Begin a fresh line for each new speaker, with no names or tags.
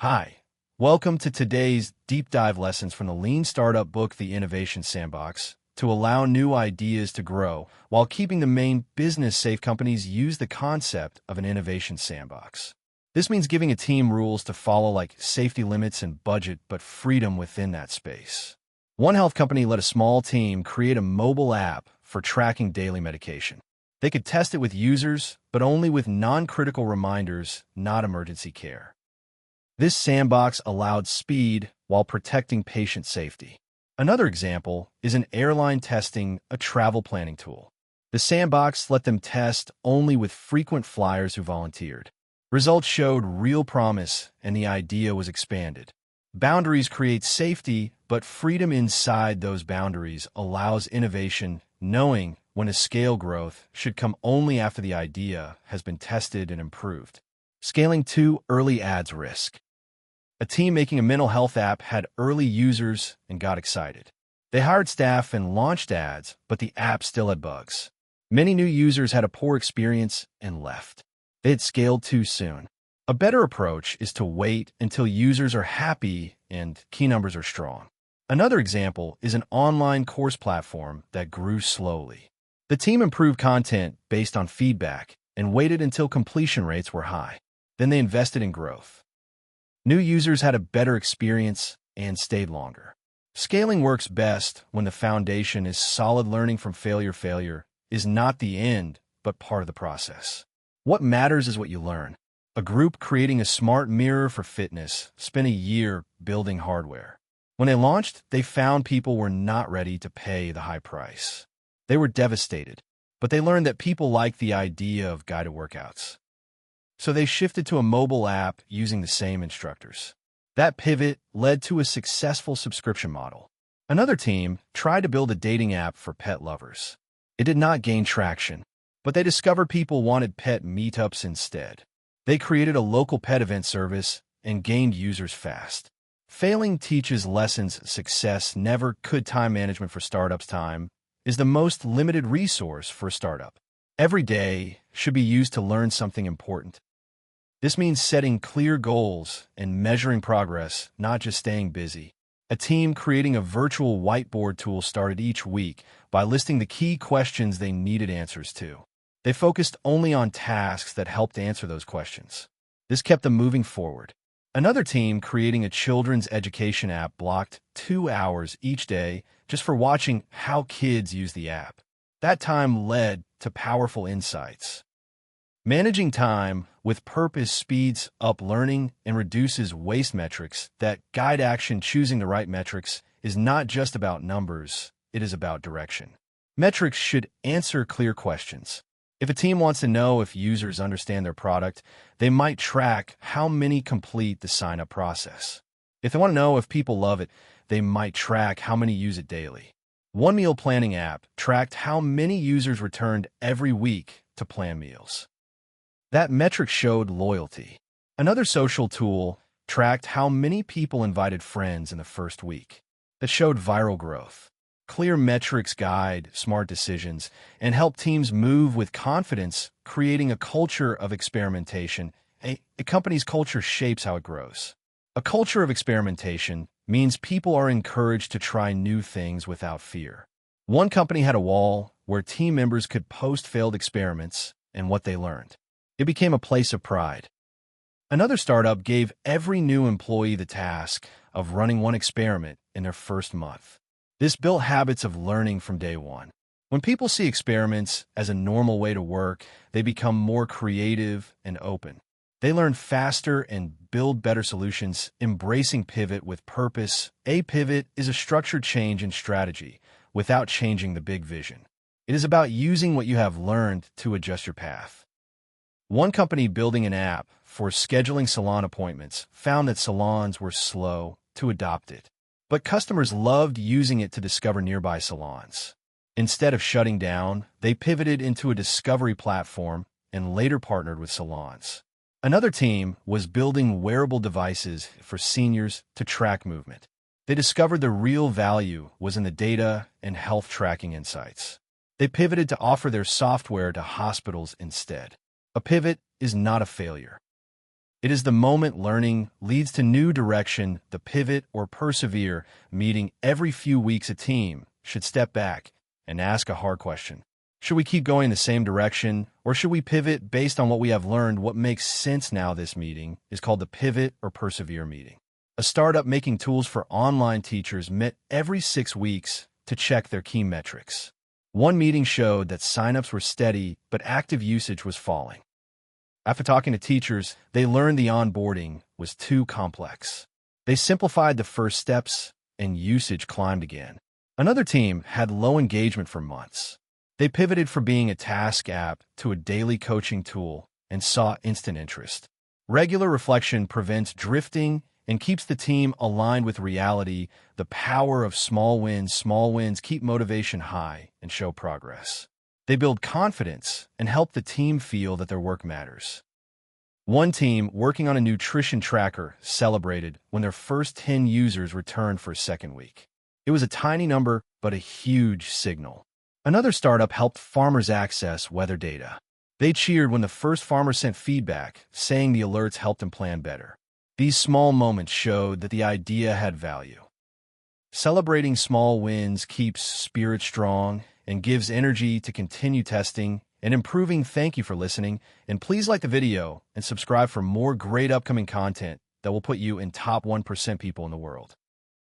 Hi, welcome to today's deep dive lessons from the Lean Startup book, The Innovation Sandbox. To allow new ideas to grow while keeping the main business safe, companies use the concept of an innovation sandbox. This means giving a team rules to follow like safety limits and budget, but freedom within that space. One health company let a small team create a mobile app for tracking daily medication. They could test it with users, but only with non-critical reminders, not emergency care. This sandbox allowed speed while protecting patient safety. Another example is an airline testing a travel planning tool. The sandbox let them test only with frequent flyers who volunteered. Results showed real promise, and the idea was expanded. Boundaries create safety, but freedom inside those boundaries allows innovation, knowing when a scale growth should come only after the idea has been tested and improved. Scaling to early adds risk. A team making a mental health app had early users and got excited. They hired staff and launched ads, but the app still had bugs. Many new users had a poor experience and left. They had scaled too soon. A better approach is to wait until users are happy and key numbers are strong. Another example is an online course platform that grew slowly. The team improved content based on feedback and waited until completion rates were high. Then they invested in growth. New users had a better experience and stayed longer. Scaling works best when the foundation is solid. Learning from failure. Failure is not the end, but part of the process. What matters is what you learn. A group creating a smart mirror for fitness spent a year building hardware. When they launched, they found people were not ready to pay the high price. They were devastated, but they learned that people liked the idea of guided workouts. So they shifted to a mobile app using the same instructors. That pivot led to a successful subscription model. Another team tried to build a dating app for pet lovers. It did not gain traction, but they discovered people wanted pet meetups instead. They created a local pet event service and gained users fast. Failing teaches lessons. Success never could. Time management for startups. Time is the most limited resource for a startup. Every day should be used to learn something important. This means setting clear goals and measuring progress, not just staying busy. A team creating a virtual whiteboard tool started each week by listing the key questions they needed answers to. They focused only on tasks that helped answer those questions. This kept them moving forward. Another team creating a children's education app blocked 2 hours each day just for watching how kids use the app. That time led to powerful insights. Managing time with purpose speeds up learning and reduces waste. Metrics that guide action. Choosing the right metrics is not just about numbers, it is about direction. Metrics should answer clear questions. If a team wants to know if users understand their product, they might track how many complete the sign-up process. If they want to know if people love it, they might track how many use it daily. One meal planning app tracked how many users returned every week to plan meals. That metric showed loyalty. Another social tool tracked how many people invited friends in the first week. That showed viral growth. Clear metrics guide smart decisions and help teams move with confidence, creating a culture of experimentation. A company's culture shapes how it grows. A culture of experimentation means people are encouraged to try new things without fear. One company had a wall where team members could post failed experiments and what they learned. It became a place of pride. Another startup gave every new employee the task of running one experiment in their first month. This built habits of learning from day one. When people see experiments as a normal way to work, they become more creative and open. They learn faster and build better solutions, embracing pivot with purpose. A pivot is a structured change in strategy without changing the big vision. It is about using what you have learned to adjust your path. One company building an app for scheduling salon appointments found that salons were slow to adopt it. But customers loved using it to discover nearby salons. Instead of shutting down, they pivoted into a discovery platform and later partnered with salons. Another team was building wearable devices for seniors to track movement. They discovered the real value was in the data and health tracking insights. They pivoted to offer their software to hospitals instead. A pivot is not a failure. It is the moment learning leads to new direction, the pivot or persevere, meeting every few weeks. A team should step back and ask a hard question. Should we keep going the same direction, or should we pivot based on what we have learned? What makes sense now? This meeting is called the pivot or persevere meeting. A startup making tools for online teachers met every 6 weeks to check their key metrics. One meeting showed that signups were steady, but active usage was falling. After talking to teachers, they learned the onboarding was too complex. They simplified the first steps, and usage climbed again. Another team had low engagement for months. They pivoted from being a task app to a daily coaching tool and saw instant interest. Regular reflection prevents drifting and keeps the team aligned with reality. The power of small wins. Small wins keep motivation high and show progress. They build confidence and help the team feel that their work matters. One team working on a nutrition tracker celebrated when their first 10 users returned for a second week. It was a tiny number, but a huge signal. Another startup helped farmers access weather data. They cheered when the first farmer sent feedback, saying the alerts helped him plan better. These small moments showed that the idea had value. Celebrating small wins keeps spirit strong and gives energy to continue testing and improving. Thank you for listening, and please like the video and subscribe for more great upcoming content that will put you in top 1% people in the world.